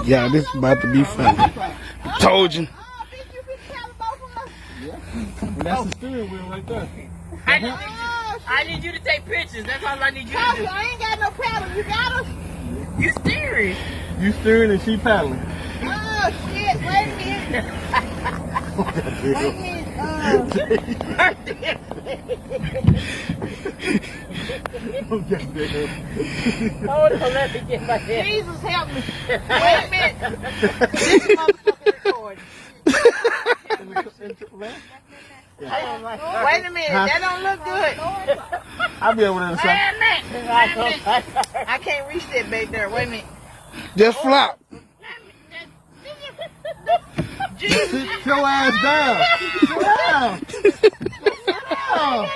Yeah, this is about to be funny. Told you. That's the steering wheel right there. I need you to take pictures. That's all I need you to do. I ain't got no paddle. You got us? You steering. You steering and she paddling. Oh, shit. Wait a minute. Wait a minute. Hold on, let me get my head. Jesus help me. Wait a minute. This motherfucker recording. Wait a minute. That don't look good. I'll be over there in a second. Wait a minute. I can't reach that back there. Wait a minute. Just flop. Jesus. Sit your ass down. Sit down. Sit down.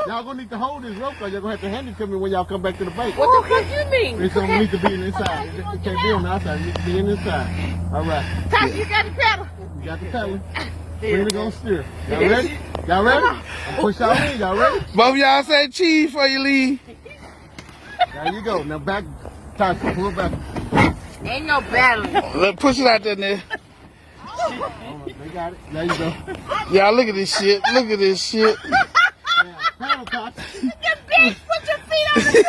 Y'all gonna need to hold this rope because y'all gonna have to hand it to me when y'all come back to the bank. What the fuck you mean? It's gonna need to be in the inside. It can't be on the outside. It needs to be in the inside. All right. Tasha, you got the paddle. You got the paddle. We're gonna steer. Y'all ready? Y'all ready? I'll push y'all in. Y'all ready? Both of y'all say cheese before you leave. There you go. Now back. Tasha, pull back. Ain't no battling. Let's push it out there. They got it. There you go. Y'all look at this shit. Look at this shit. Now, paddle, Tasha. Bitch, put your feet on the shit.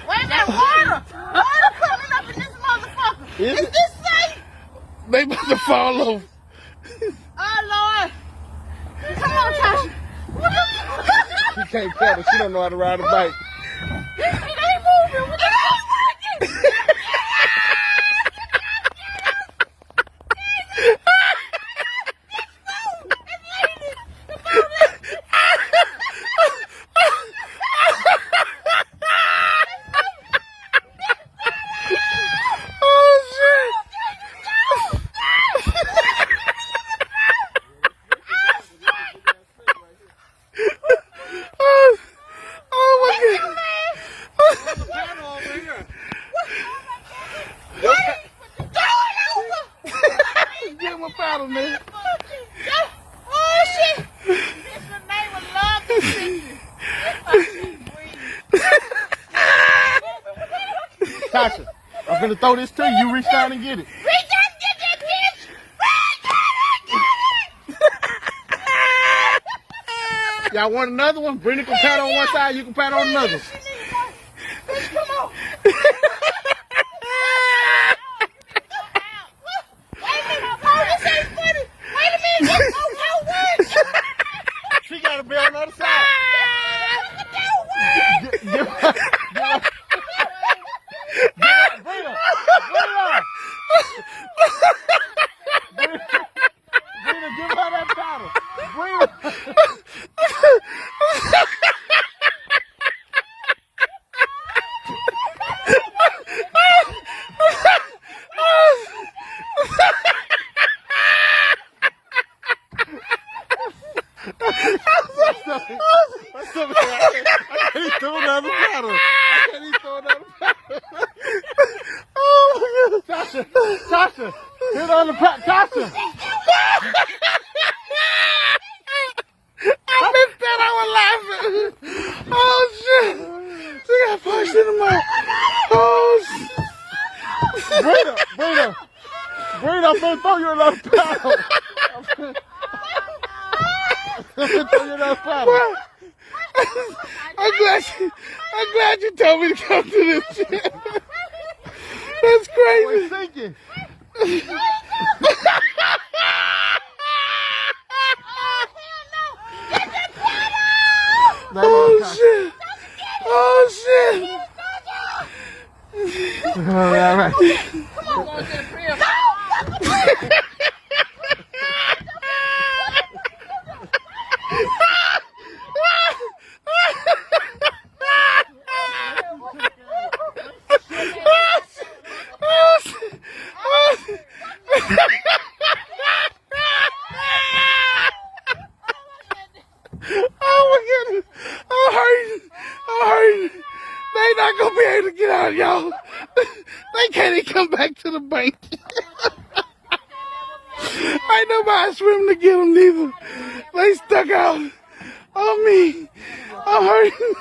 Wait a minute, water. Water coming up in this motherfucker. Is this safe? They about to fall over. Oh, Lord. Come on, Tasha. She can't paddle. She don't know how to ride a bike. It ain't moving. What the fuck? Tasha, I'm gonna throw this to you. You reach down and get it. Reach out and get that bitch! Y'all want another one? Brenda can paddle on one side, you can paddle on another. Bitch, come on. Wait a minute. Oh, this ain't funny. Wait a minute. This don't work. She gotta be on the other side. It don't work. Brenda, give her that paddle. Brenda. Tasha, hit on the paddle. Tasha. I missed that. I was laughing. Oh shit! She got pushed in the mouth. Oh shit! Brenda, I'm gonna throw you another paddle. I'm gonna throw you another paddle. I'm glad you told me to come to this shit. That's crazy. What's thinking? Oh shit! Oh shit! All right. Come on, go to the crib. They not gonna be able to get out, y'all. They can't even come back to the bank. Ain't nobody swimming to get them neither. They stuck out on me. I'm hurting.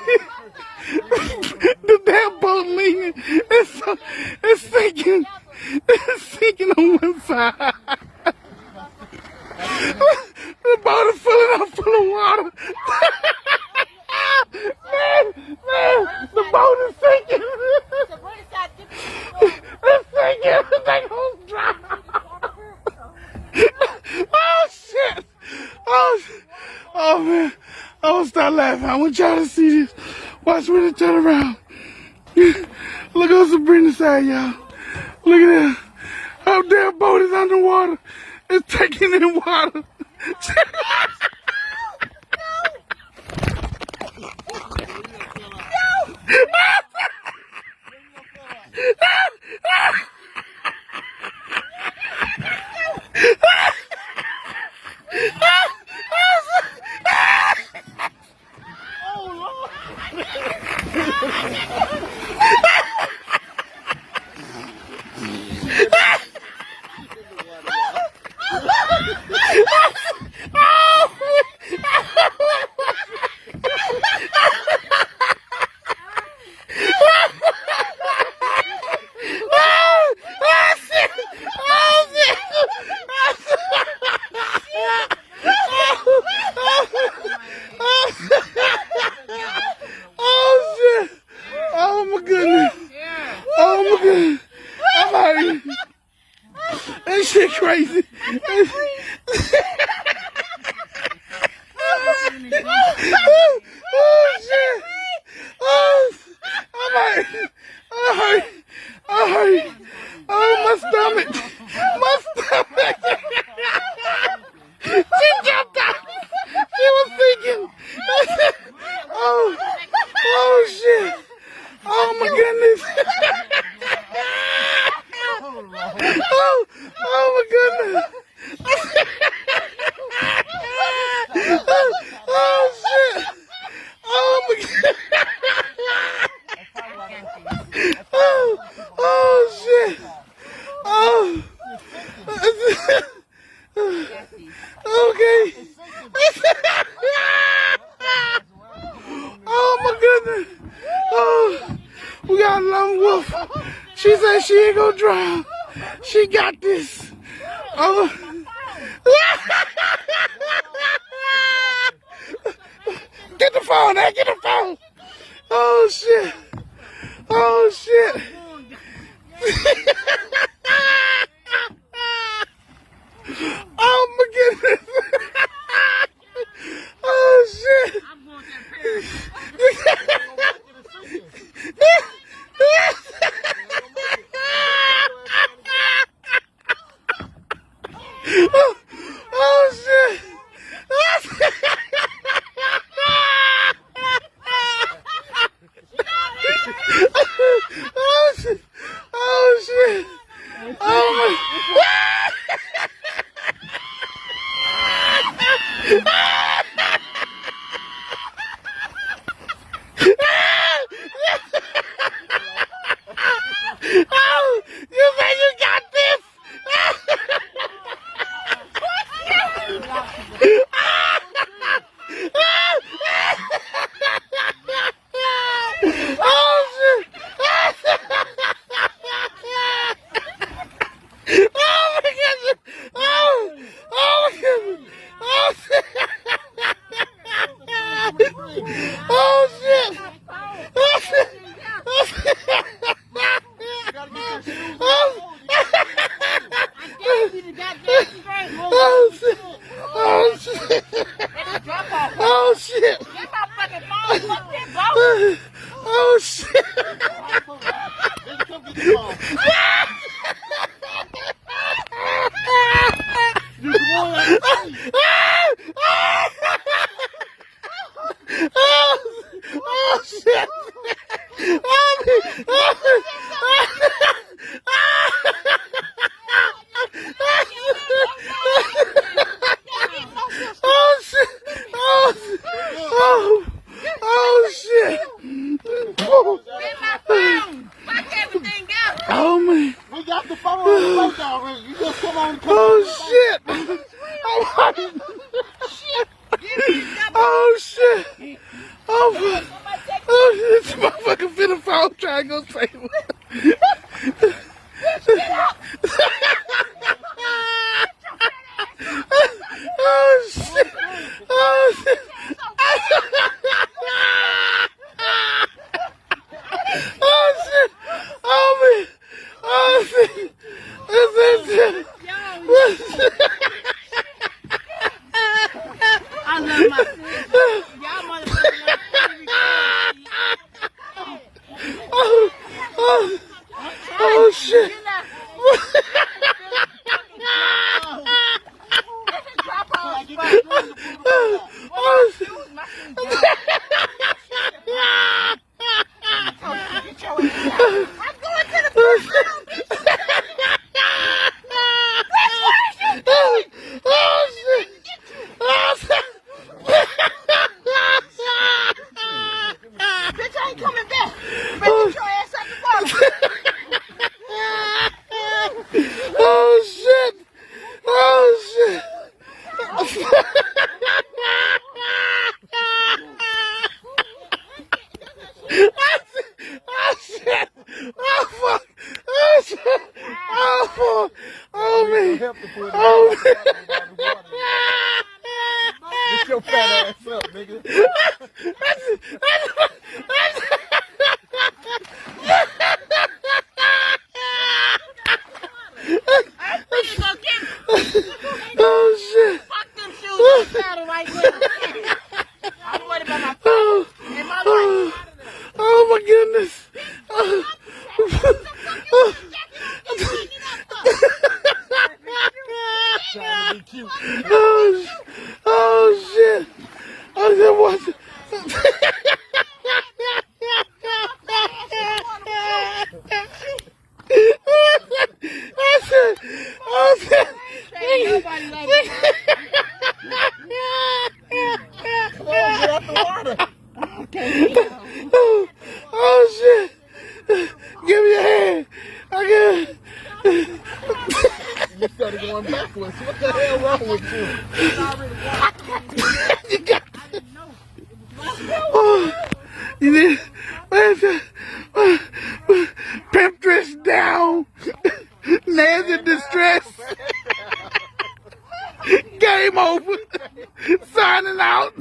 The damn boat leaning. It's sinking. It's sinking on one side. The boat is full of water. Man, the boat is sinking. It's sinking. They gonna drown. Oh shit! Oh man! I won't stop laughing. I want y'all to see this. Watch when it turn around. Look on Sabrina's side, y'all. Look at that. Our damn boat is underwater. It's taking in water. Oh my goodness. I'm hurting. That shit crazy. Oh shit. Oh, I'm hurting. I'm hurting. Oh, my stomach. She jumped out. She was thinking. Oh shit. Oh my goodness. Oh my goodness. Oh shit. Oh my goodness. Oh shit. Okay. Oh my goodness. Oh, we got a lone wolf. She said she ain't gonna drown. She got this. Oh. Get the phone, get the phone. Oh shit. Oh shit. Oh my goodness. Oh shit. Oh shit. Oh shit. Oh shit. Oh my. Oh, you think you got this? Oh shit! Oh my goodness! Oh my goodness! Oh shit! Oh shit! Oh shit! Oh shit! Oh shit! Oh shit! Oh shit! Oh shit! Oh shit! Oh shit! Where's my phone? Fuck everything up. Oh man! We got the phone. boat already. You just come on. Oh shit! Oh shit! Oh fuck! Oh shit! This motherfucker finna fall trying to go save him. Oh shit! Oh shit! Oh shit! Oh man! Oh shit! This is I love my sister. Y'all motherfuckers. Oh shit! Oh shit! Bitch, I ain't coming back. Bitch, get your ass out the water. Oh shit! Oh shit! Oh shit! Oh fuck! Oh shit! Oh fuck! Oh man! Oh man! Get your fat ass up, nigga. Oh shit! Fuck them shoes in the saddle right now. I'm worried about my Oh, and my oh, life. oh my goodness! Oh, Trying to be cute. oh shit! I said what? I said, Nobody loves me. Come on, get out the water. oh shit! Give me your hand. I got. You started going backwards. What the hell wrong with you? You got. Oh, you did. Pimp dress down. Nails in distress. Game over. Signing out.